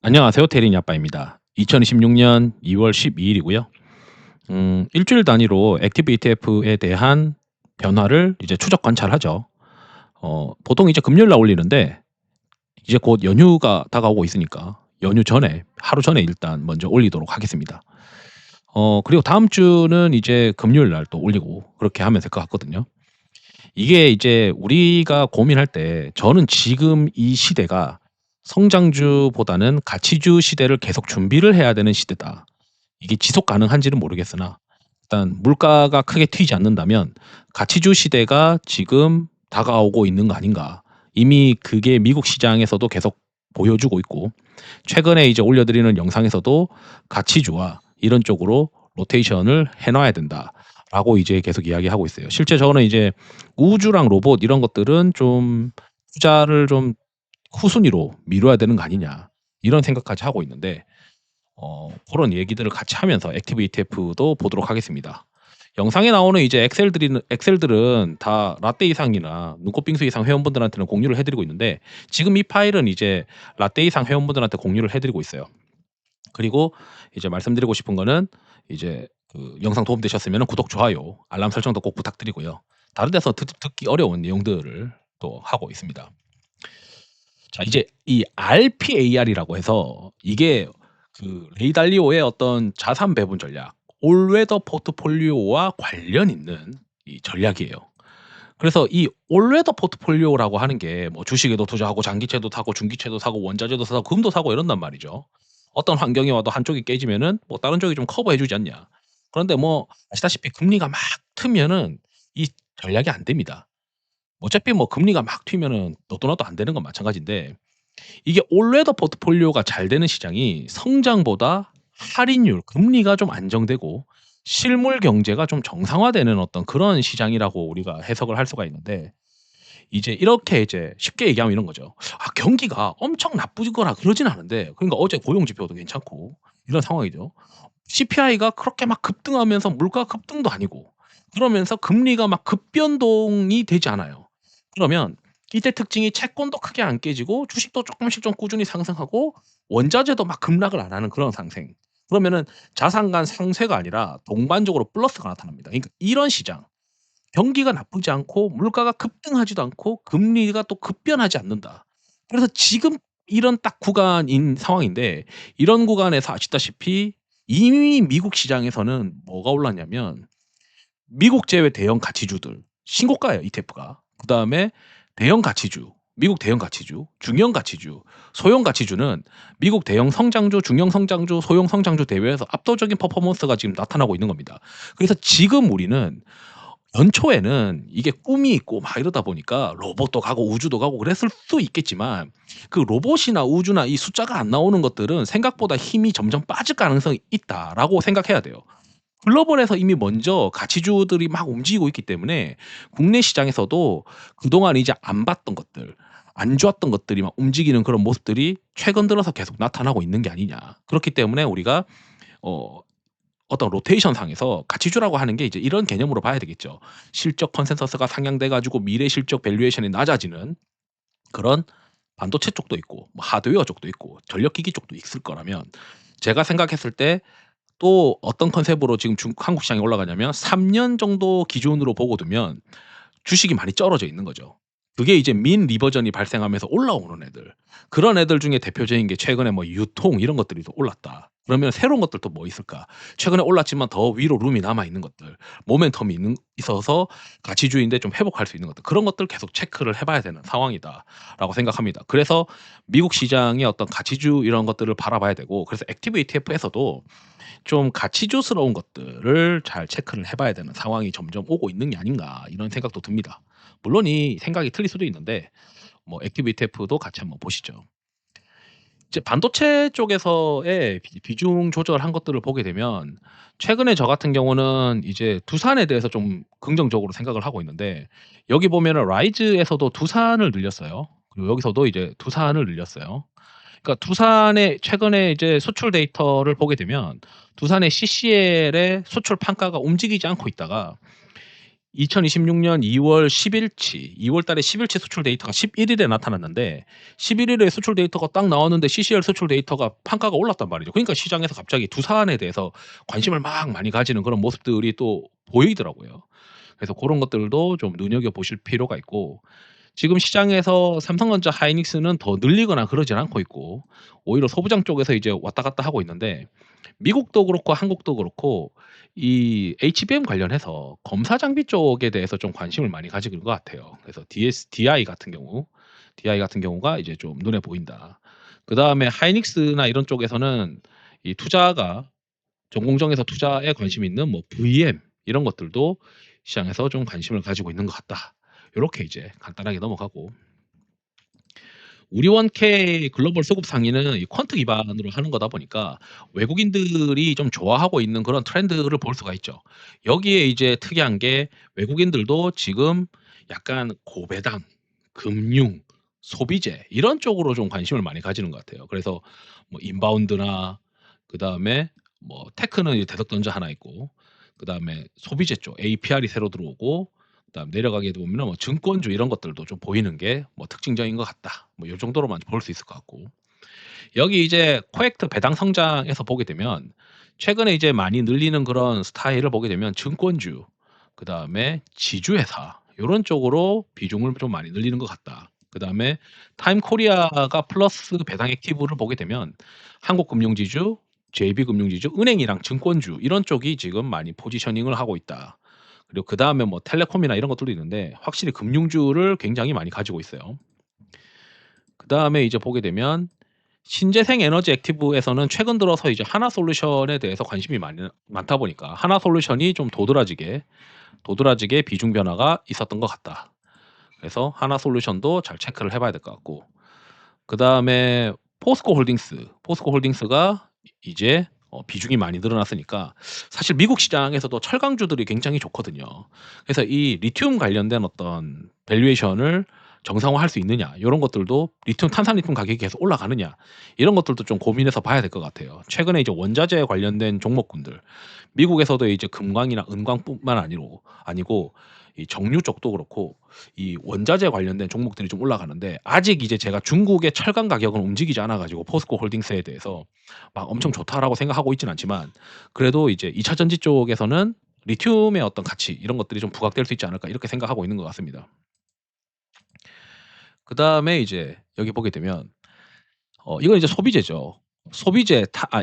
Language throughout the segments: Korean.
안녕하세요. 테린이 아빠입니다. 2026년 2월 12일이고요. 일주일 단위로 액티브 ETF에 대한 변화를 이제 추적 관찰하죠. 보통 이제 금요일 날 올리는데 이제 곧 연휴가 다가오고 있으니까 연휴 전에 하루 전에 일단 먼저 올리도록 하겠습니다. 그리고 다음 주는 이제 금요일 날 또 올리고 그렇게 하면 될 것 같거든요. 이게 이제 우리가 고민할 때 저는 지금 이 시대가 성장주보다는 가치주 시대를 계속 준비를 해야 되는 시대다. 이게 지속 가능한지는 모르겠으나 일단 물가가 크게 튀지 않는다면 '가치주 시대가 지금 다가오고 있는 거 아닌가.' 이미 그게 미국 시장에서도 계속 보여주고 있고 최근에 이제 올려 드리는 영상에서도 "가치주와 이런 쪽으로 로테이션을 해 놔야 된다."라고 이제 계속 이야기하고 있어요. 실제 저는 이제 우주랑 로봇 이런 것들은 좀 '투자를 좀 후순위로 미뤄야 되는 거 아니냐.' 이런 생각까지 하고 있는데 고런 얘기들을 같이 하면서 액티브 ETF도 보도록 하겠습니다. 영상에 나오는 이제 엑셀들은 다 라떼 이상이나 눈꽃 빙수 이상 회원분들한테는 공유를 해 드리고 있는데 지금 이 파일은 이제 라떼 이상 회원분들한테 공유를 해 드리고 있어요. 그리고 이제 말씀드리고 싶은 거는 이제 그 영상 도움되셨으면은 구독, 좋아요, 알람 설정도 꼭 부탁드리고요. 다른 데서 듣기 어려운 내용들을 또 하고 있습니다. 자 이제 이 RPAR이라고 해서 이게 그 레이 달리오의 어떤 자산 배분 전략, 올웨더 포트폴리오와 관련 있는 이 전략이에요. 그래서 이 올웨더 포트폴리오라고 하는 게 뭐 주식에도 투자하고 장기채도 사고 중기채도 사고 원자재도 사고 금도 사고 이런단 말이죠. 어떤 환경이 와도 한쪽이 깨지면은 뭐 다른 쪽이 좀 커버해 주지 않냐. 그런데 뭐 아시다시피 금리가 막 트면은 이 전략이 안 됩니다. 어차피 뭐 금리가 막 튀면은 너도 나도 안 되는 건 마찬가지인데 이게 올웨더 포트폴리오가 잘 되는 시장이 성장보다 할인율, 금리가 좀 안정되고 실물 경제가 좀 정상화되는 어떤 그런 시장이라고 우리가 해석을 할 수가 있는데 이제 이렇게 이제 쉽게 얘기하면 이런 거죠. 경기가 엄청 나쁘거나 그러진 않은데 그러니까 어제 고용 지표도 괜찮고 이런 상황이죠. CPI가 그렇게 막 급등하면서 물가 급등도 아니고 그러면서 금리가 막 급변동이 되지 않아요. 그러면 이때 특징이 채권도 크게 안 깨지고 주식도 쪼끔씩 좀 꾸준히 상승하고 원자재도 막 급락을 안 하는 그런 상생. 그러면은 자산 간 상쇄가 아니라 동반적으로 플러스가 나타납니다. 그러니까 이런 시장, 경기가 나쁘지 않고 물가가 급등하지도 않고 금리가 또 급변하지 않는다. 그래서 지금 이런 딱 구간인 상황인데 이런 구간에서 아시다시피 이미 미국 시장에서는 뭐가 올랐냐면 미국 제외 대형 가치주들 신고가예요 ETF가. 그다음에 대형 가치주, 미국 대형 가치주, 중형 가치주, 소형 가치주는 미국 대형 성장주, 중형 성장주, 소형 성장주 대비해서 압도적인 퍼포먼스가 지금 나타나고 있는 겁니다. 그래서 지금 우리는 연초에는 이게 꿈이 있고 막 이러다 보니까 로봇도 가고 우주도 가고 그랬을 수 있겠지만 그 로봇이나 우주나 이 숫자가 안 나오는 것들은 생각보다 힘이 점점 빠질 가능성이 있다라고 생각해야 돼요. 글로벌에서 이미 먼저 가치주들이 막 움직이고 있기 때문에 국내 시장에서도 그동안 이제 안 봤던 것들, 안 좋았던 것들이 막 움직이는 그런 모습들이 최근 들어서 계속 나타나고 있는 게 아니냐. 그렇기 때문에 우리가 어 어떤 로테이션 상에서 가치주라고 하는 게 이제 이런 개념으로 봐야 되겠죠. 실적 컨센서스가 상향돼 가지고 미래 실적 밸류에이션이 낮아지는 그런 반도체 쪽도 있고 뭐 하드웨어 쪽도 있고 전력기기 쪽도 있을 거라면 제가 생각했을 때 또 어떤 컨셉으로 지금 한국 시장이 올라가냐면 3년 정도 기준으로 보고 두면 주식이 많이 쩔어져 있는 거죠. 그게 이제 민 리버전이 발생하면서 올라오는 애들. 그런 애들 중에 대표적인 게 최근에 뭐 유통 이런 것들이 또 올랐다. 그러면 새로운 것들 또 뭐 있을까? 최근에 올랐지만 더 위로 룸이 남아 있는 것들. 모멘텀이 있어서 가치주인데 좀 회복할 수 있는 것들. 그런 것들 계속 체크를 해 봐야 되는 상황이다라고 생각합니다. 그래서 미국 시장의 어떤 가치주 이런 것들을 바라봐야 되고 그래서 액티브 ETF에서도 좀 가치주스러운 것들을 잘 체크를 해 봐야 되는 상황이 점점 오고 있는 게 아닌가 이런 생각도 듭니다. 물론 이 생각이 틀릴 수도 있는데 뭐 액티브 ETF도 같이 한번 보시죠. 이제 반도체 쪽에서의 비중 조절한 것들을 보게 되면 최근에 저 같은 경우는 이제 두산에 대해서 좀 긍정적으로 생각을 하고 있는데 여기 보면은 라이즈에서도 두산을 늘렸어요. 그리고 여기서도 이제 두산을 늘렸어요. 그러니까 두산의 최근에 이제 수출 데이터를 보게 되면 두산의 CCL의 수출 판가가 움직이지 않고 있다가 2026년 2월 10일치 2월 달에 10일치 수출 데이터가 11일에 나타났는데 11일에 수출 데이터가 딱 나왔는데 CCL 수출 데이터가 판가가 올랐단 말이죠. 그러니까 시장에서 갑자기 두산에 대해서 관심을 막 많이 가지는 그런 모습들이 또 보이더라고요. 그래서 그런 것들도 좀 눈여겨 보실 필요가 있고 지금 시장에서 삼성전자, 하이닉스는 더 늘리거나 그러진 않고 있고 오히려 소부장 쪽에서 이제 왔다 갔다 하고 있는데 미국도 그렇고 한국도 그렇고 이 HBM 관련해서 검사 장비 쪽에 대해서 좀 관심을 많이 가지고 있는 것 같아요. 그래서 DI 같은 경우가 이제 좀 눈에 보인다. 그다음에 하이닉스나 이런 쪽에서는 이 투자가 전공정에서 투자에 관심이 있는 뭐 VM 이런 것들도 시장에서 좀 관심을 가지고 있는 것 같다. 요렇게 이제 간단하게 넘어가고 우리 원K 글로벌 수급 상위는 이 퀀트 기반으로 하는 거다 보니까 외국인들이 좀 좋아하고 있는 그런 트렌드를 볼 수가 있죠. 여기에 이제 특이한 게 외국인들도 지금 약간 고배당, 금융, 소비재 이런 쪽으로 좀 관심을 많이 가지는 것 같아요. 그래서 뭐 인바운드나 그다음에 뭐 테크는 이제 대덕전자 하나 있고 그다음에 소비재 쪽 APR이 새로 들어오고 그다음 내려가게 보면은 뭐 증권주 이런 것들도 좀 보이는 게 뭐 특징적인 것 같다. 뭐 요 정도로만 볼 수 있을 것 같고. 여기 이제 코액트 배당 성장에서 보게 되면 최근에 이제 많이 늘리는 그런 스타일을 보게 되면 증권주, 그다음에 지주회사 요런 쪽으로 비중을 좀 많이 늘리는 것 같다. 그다음에 타임코리아가 플러스 배당 액티브를 보게 되면 한국금융지주, JB금융지주, 은행이랑 증권주 이런 쪽이 지금 많이 포지셔닝을 하고 있다. 그리고 그다음에 뭐 텔레콤이나 이런 것들도 있는데 확실히 금융주를 굉장히 많이 가지고 있어요. 그다음에 이제 보게 되면 신재생 에너지 액티브에서는 최근 들어서 이제 하나솔루션에 대해서 관심이 많다 보니까 하나솔루션이 좀 도드라지게 비중 변화가 있었던 것 같다. 그래서 하나솔루션도 잘 체크를 해봐야 될 것 같고 그다음에 포스코홀딩스가 이제 비중이 많이 늘어났으니까 사실 미국 시장에서도 철강주들이 굉장히 좋거든요. 그래서 이 리튬 관련된 어떤 밸류에이션을 정상화할 수 있느냐 요런 것들도 탄산리튬 가격이 계속 올라가느냐 이런 것들도 좀 고민해서 봐야 될 것 같아요. 최근에 이제 원자재 관련된 종목군들 미국에서도 이제 금광이나 은광뿐만 아니고 이 정유 쪽도 그렇고 이 원자재 관련된 종목들이 좀 올라가는데 아직 이제 제가 중국의 철강 가격은 움직이지 않아 가지고 포스코 홀딩스에 대해서 막 엄청 좋다라고 생각하고 있진 않지만 그래도 이제 2차 전지 쪽에서는 리튬의 어떤 가치 이런 것들이 좀 부각될 수 있지 않을까 이렇게 생각하고 있는 것 같습니다. 그다음에 이제 여기 보게 되면 이건 이제 소비재죠.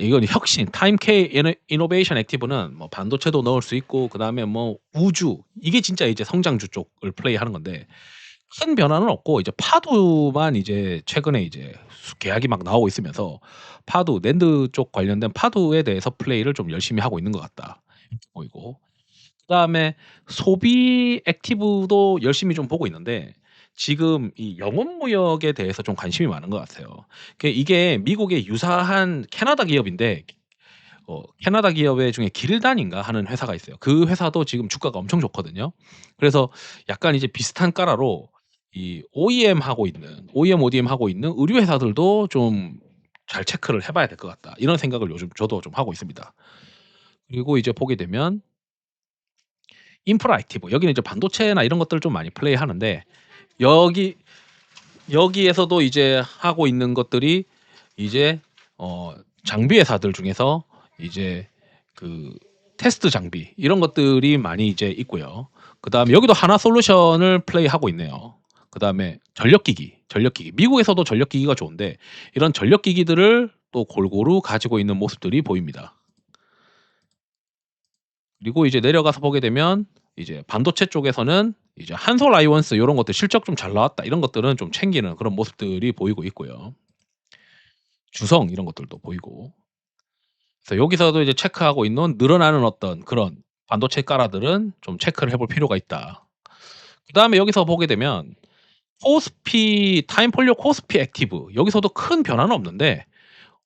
이건 혁신 타임K 이노베이션 액티브는 뭐 반도체도 넣을 수 있고 그다음에 뭐 우주 이게 진짜 이제 성장주 쪽을 플레이하는 건데 큰 변화는 없고 이제 파두만 이제 최근에 이제 계약이 막 나오고 있으면서 파두 낸드 쪽 관련된 파두에 대해서 플레이를 좀 열심히 하고 있는 것 같다. 이렇게 보이고 그다음에 소비 액티브도 열심히 좀 보고 있는데 지금 이 영업 무역에 대해서 좀 관심이 많은 것 같아요. 이게 미국의 유사한 캐나다 기업인데 캐나다 기업의 중에 길단인가 하는 회사가 있어요. 그 회사도 지금 주가가 엄청 좋거든요. 그래서 약간 이제 비슷한 까라로 이 OEM, ODM 하고 있는 의류 회사들도 좀 잘 체크를 해 봐야 될 것 같다. 이런 생각을 요즘 저도 좀 하고 있습니다. 그리고 이제 보게 되면 인프라 액티브 여기는 이제 반도체나 이런 것들을 좀 많이 플레이하는데 여기 여기에서도 이제 하고 있는 것들이 이제 장비 회사들 중에서 이제 그 테스트 장비 이런 것들이 많이 이제 있고요. 그다음에 여기도 하나솔루션을 플레이하고 있네요. 그다음에 전력기기. 미국에서도 전력기기가 좋은데 이런 전력기기들을 또 골고루 가지고 있는 모습들이 보입니다. 그리고 이제 내려가서 보게 되면 이제 반도체 쪽에서는 이제 한솔아이원스 요런 것들 실적 좀 잘 나왔다. 이런 것들은 좀 챙기는 그런 모습들이 보이고 있고요. 주성 이런 것들도 보이고. 그래서 여기서도 이제 체크하고 있는 늘어나는 어떤 그런 반도체 까라들은 좀 체크를 해볼 필요가 있다. 그다음에 여기서 보게 되면 타임폴리오 코스피 액티브 여기서도 큰 변화는 없는데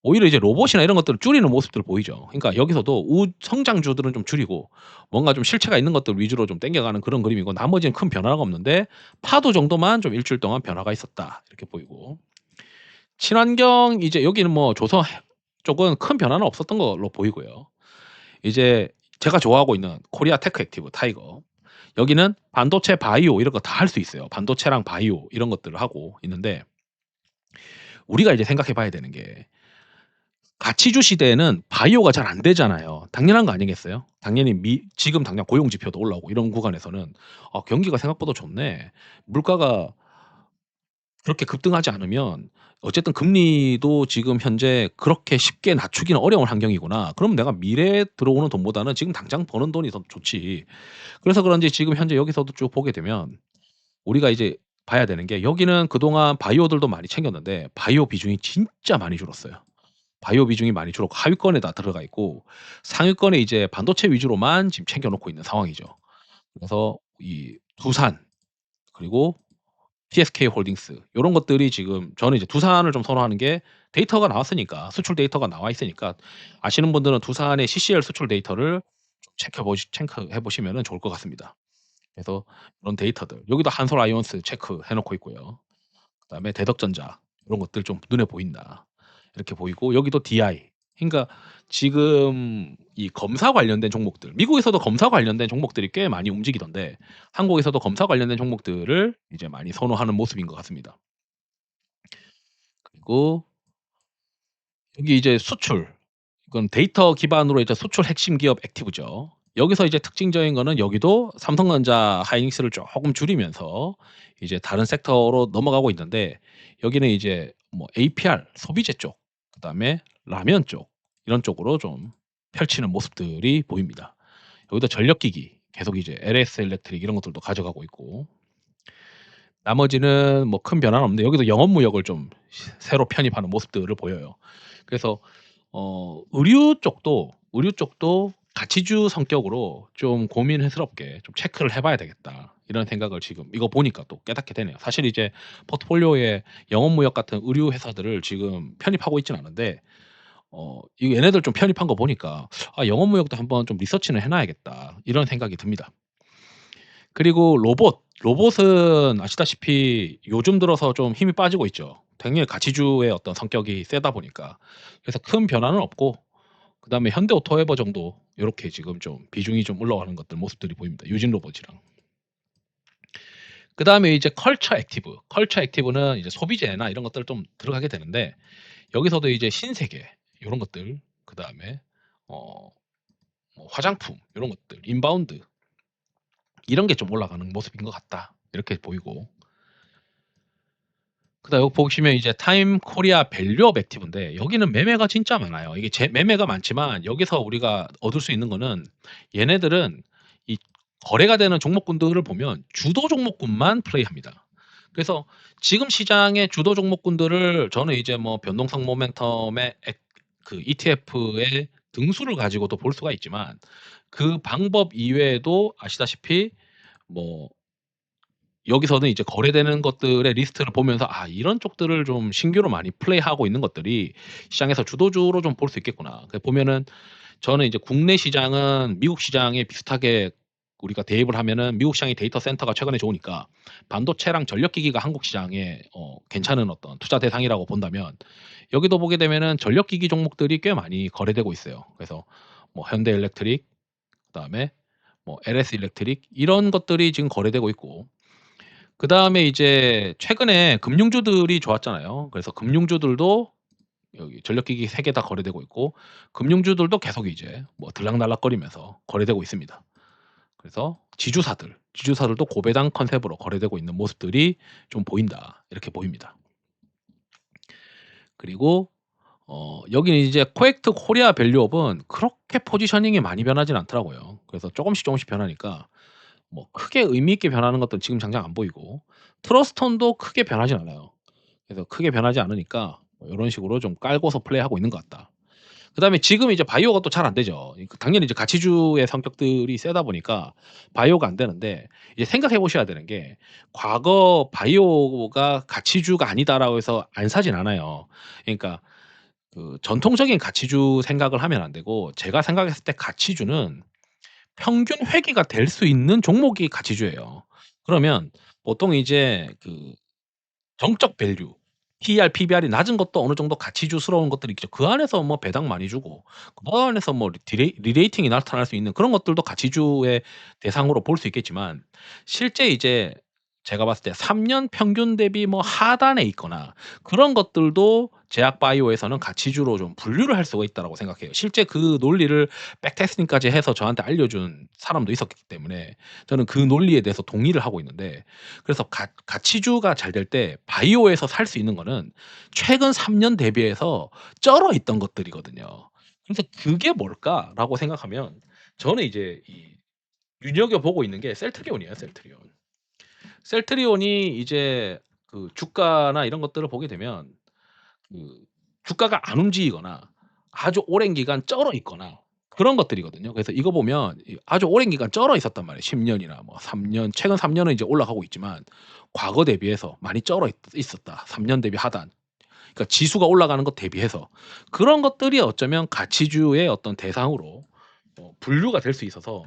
오히려 이제 로봇이나 이런 것들을 줄이는 모습들 보이죠. 그러니까 여기서도 성장주들은 좀 줄이고 뭔가 좀 실체가 있는 것들 위주로 좀 당겨가는 그런 그림이고 나머지는 큰 변화가 없는데 파도 정도만 좀 일주일 동안 변화가 있었다. 이렇게 보이고. 친환경 이제 여기는 뭐 조선 쪽은 큰 변화는 없었던 걸로 보이고요. 이제 제가 좋아하고 있는 코리아 테크 액티브 타이거. 여기는 반도체 바이오 이런 거 다 할 수 있어요. 반도체랑 바이오 이런 것들을 하고 있는데 우리가 이제 생각해 봐야 되는 게 가치주 시대에는 바이오가 잘 안 되잖아요. 당연한 거 아니겠어요? 당연히 지금 당장 고용 지표도 올라오고 이런 구간에서는 '아 경기가 생각보다 좋네. 물가가 그렇게 급등하지 않으면 어쨌든 금리도 지금 현재 그렇게 쉽게 낮추기는 어려운 환경이구나. 그럼 내가 미래에 들어오는 돈보다는 지금 당장 버는 돈이 더 좋지.' 그래서 그런지 지금 현재 여기서도 쭉 보게 되면 우리가 이제 봐야 되는 게 여기는 그동안 바이오들도 많이 챙겼는데 바이오 비중이 진짜 많이 줄었어요. 바이오 비중이 많이 줄었고 하위권에 다 들어가 있고 상위권에 이제 반도체 위주로만 지금 챙겨 놓고 있는 상황이죠. 그래서 이 두산 그리고 TSK 홀딩스 요런 것들이 지금 저는 이제 두산을 좀 선호하는 게 데이터가 나왔으니까 수출 데이터가 나와 있으니까 아시는 분들은 두산의 CCL 수출 데이터를 좀 체크해 보시면은 좋을 것 같습니다. 그래서 이런 데이터들 여기도 한솔 아이온스 체크해 놓고 있고요. 그다음에 대덕전자 이런 것들 좀 눈에 보인다. 이렇게 보이고 여기도 DI. 그러니까 지금 이 검사 관련된 종목들 미국에서도 검사 관련된 종목들이 꽤 많이 움직이던데 한국에서도 검사 관련된 종목들을 이제 많이 선호하는 모습인 것 같습니다. 그리고 여기 이제 수출. 이건 데이터 기반으로 이제 수출 핵심 기업 액티브죠. 여기서 이제 특징적인 거는 여기도 삼성전자 하이닉스를 쪼금 줄이면서 이제 다른 섹터로 넘어가고 있는데 여기는 이제 뭐 APR 소비재 쪽 그다음에 라면 쪽 이런 쪽으로 좀 펼치는 모습들이 보입니다. 여기도 전력기기 계속 이제 LS 일렉트릭 이런 것들도 가져가고 있고 나머지는 뭐 큰 변화는 없는데 여기도 영업무역을 좀 새로 편입하는 모습들을 보여요. 그래서 의류 쪽도 가치주 성격으로 좀 고민스럽게 좀 체크를 해 봐야 되겠다. 이런 생각을 지금 이거 보니까 또 깨닫게 되네요. 사실 이제 포트폴리오에 영업무역 같은 의류 회사들을 지금 편입하고 있진 않은데 이 얘네들 좀 편입한 거 보니까 '아 영업무역도 한번 좀 리서치는 해 놔야겠다.' 이런 생각이 듭니다. 그리고 로봇은 아시다시피 요즘 들어서 좀 힘이 빠지고 있죠. 당연히 가치주의 어떤 성격이 세다 보니까. 그래서 큰 변화는 없고 그다음에 현대오토에버 정도 요렇게 지금 좀 비중이 좀 올라가는 것들 모습들이 보입니다. 유진 로봇이랑. 그다음에 이제 컬처 액티브. 컬처 액티브는 이제 소비재나 이런 것들 좀 들어가게 되는데 여기서도 이제 신세계 요런 것들 그다음에 어 뭐 화장품 요런 것들 인바운드 이런 게 좀 올라가는 모습인 것 같다. 이렇게 보이고 그다음 여기 보시면 이제 타임 코리아 밸류업 액티브인데 여기는 매매가 진짜 많아요. 이게 매매가 많지만 여기서 우리가 얻을 수 있는 거는 얘네들은 이 거래가 되는 종목군들을 보면 주도 종목군만 플레이합니다. 그래서 지금 시장의 주도 종목군들을 저는 이제 뭐 변동성 모멘텀의 그 ETF의 등수를 가지고도 볼 수가 있지만 그 방법 이외에도 아시다시피 뭐 여기서는 이제 거래되는 것들의 리스트를 보면서 '아 이런 쪽들을 좀 신규로 많이 플레이하고 있는 것들이 시장에서 주도주로 좀 볼 수 있겠구나.' 그 보면은 저는 이제 국내 시장은 미국 시장에 비슷하게 우리가 대입을 하면은 미국 시장의 데이터 센터가 최근에 좋으니까 반도체랑 전력기기가 한국 시장에 괜찮은 어떤 투자 대상이라고 본다면 여기도 보게 되면은 전력기기 종목들이 꽤 많이 거래되고 있어요. 그래서 뭐 현대일렉트릭 그다음에 뭐 LS 일렉트릭 이런 것들이 지금 거래되고 있고 그다음에 이제 최근에 금융주들이 좋았잖아요. 그래서 금융주들도 여기 전력기기 3개 다 거래되고 있고 금융주들도 계속 이제 뭐 들락날락거리면서 거래되고 있습니다. 그래서 지주사들도 고배당 컨셉으로 거래되고 있는 모습들이 좀 보인다. 이렇게 보입니다. 그리고 여기는 이제 코엑트 코리아 밸류업은 그렇게 포지셔닝이 많이 변하진 않더라고요. 그래서 조금씩 변하니까 뭐 크게 의미 있게 변하는 것들은 지금 당장 안 보이고 트러스톤도 크게 변하진 않아요. 그래서 크게 변하지 않으니까 뭐 요런 식으로 좀 깔고서 플레이하고 있는 것 같다. 그다음에 지금 이제 바이오가 또 잘 안 되죠. 당연히 이제 가치주의 성격들이 세다 보니까 바이오가 안 되는데 이제 생각해 보셔야 되는 게 과거 바이오가 가치주가 아니다라고 해서 안 사진 않아요. 그러니까 그 전통적인 가치주 생각을 하면 안 되고 제가 생각했을 때 가치주는 평균 회귀가 될 수 있는 종목이 가치주예요. 그러면 보통 이제 그 정적 밸류 PER, PBR이 낮은 것도 어느 정도 가치주스러운 것들이 있죠. 그 안에서 뭐 배당 많이 주고 그 안에서 뭐 리레이팅이 나타날 수 있는 그런 것들도 가치주의 대상으로 볼 수 있겠지만 실제 이제 제가 봤을 때 3년 평균 대비 뭐 하단에 있거나 그런 것들도 제약 바이오에서는 가치주로 좀 분류를 할 수가 있다라고 생각해요. 실제 그 논리를 백테스팅까지 해서 저한테 알려준 사람도 있었기 때문에 저는 그 논리에 대해서 동의를 하고 있는데 그래서 가치주가 잘 될 때 바이오에서 살 수 있는 거는 최근 3년 대비해서 쩔어 있던 것들이거든요. 그래서 '그게 뭘까?'라고 생각하면 저는 이제 이 눈여겨 보고 있는 게 셀트리온이에요, 셀트리온. 셀트리온이 이제 그 주가나 이런 것들을 보게 되면 그 주가가 안 움직이거나 아주 오랜 기간 쩔어 있거나 그런 것들이거든요. 그래서 이거 보면 아주 오랜 기간 쩔어 있었단 말이에요. 10 년이나 뭐 3 년, 최근 3 년은 이제 올라가고 있지만 과거 대비해서 많이 쩔어 있었다. 3년 대비 하단. 그러니까 지수가 올라가는 것 대비해서 그런 것들이 어쩌면 가치주의 어떤 대상으로 분류가 될 수 있어서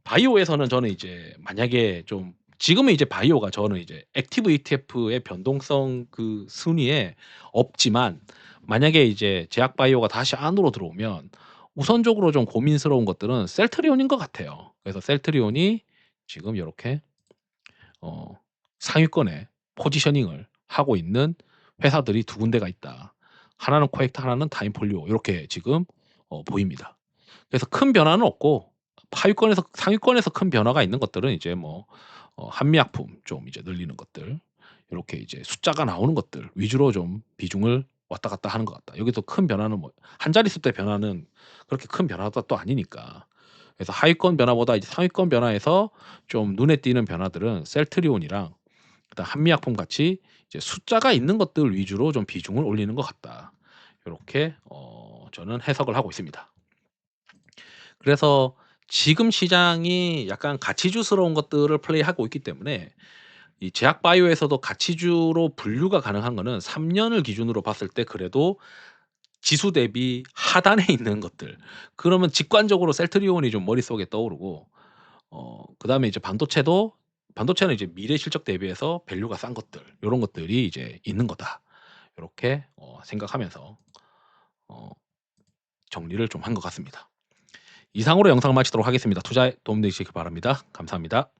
바이오에서는 저는 이제 만약에 좀 지금은 이제 바이오가 저는 이제 액티브 ETF의 변동성 그 순위에 없지만 만약에 이제 제약 바이오가 다시 안으로 들어오면 우선적으로 좀 고민스러운 것들은 셀트리온인 것 같아요. 그래서 셀트리온이 지금 요렇게 어 상위권에 포지셔닝을 하고 있는 회사들이 두 군데가 있다. 하나는 코엑트 하나는 타임폴리오 요렇게 지금 보입니다. 그래서 큰 변화는 없고 하위권에서 상위권에서 큰 변화가 있는 것들은 이제 뭐 한미약품 좀 이제 늘리는 것들 요렇게 이제 숫자가 나오는 것들 위주로 좀 비중을 왔다 갔다 하는 것 같다. 여기서 큰 변화는 뭐 한 자릿수 대 변화는 그렇게 큰 변화가 또 아니니까. 그래서 하위권 변화보다 이제 상위권 변화에서 좀 눈에 띄는 변화들은 셀트리온이랑 그다음 한미약품 같이 이제 숫자가 있는 것들 위주로 좀 비중을 올리는 것 같다. 요렇게 저는 해석을 하고 있습니다. 그래서 지금 시장이 약간 가치주스러운 것들을 플레이하고 있기 때문에 이 제약 바이오에서도 가치주로 분류가 가능한 거는 3 년을 기준으로 봤을 때 그래도 지수 대비 하단에 있는 것들. 그러면 직관적으로 셀트리온이 좀 머릿속에 떠오르고 그다음에 이제 반도체는 이제 미래 실적 대비해서 밸류가 싼 것들 요런 것들이 이제 있는 거다. 요렇게 생각하면서 어 정리를 좀 한 것 같습니다. 이상으로 영상을 마치도록 하겠습니다. 투자에 도움되시기 바랍니다. 감사합니다.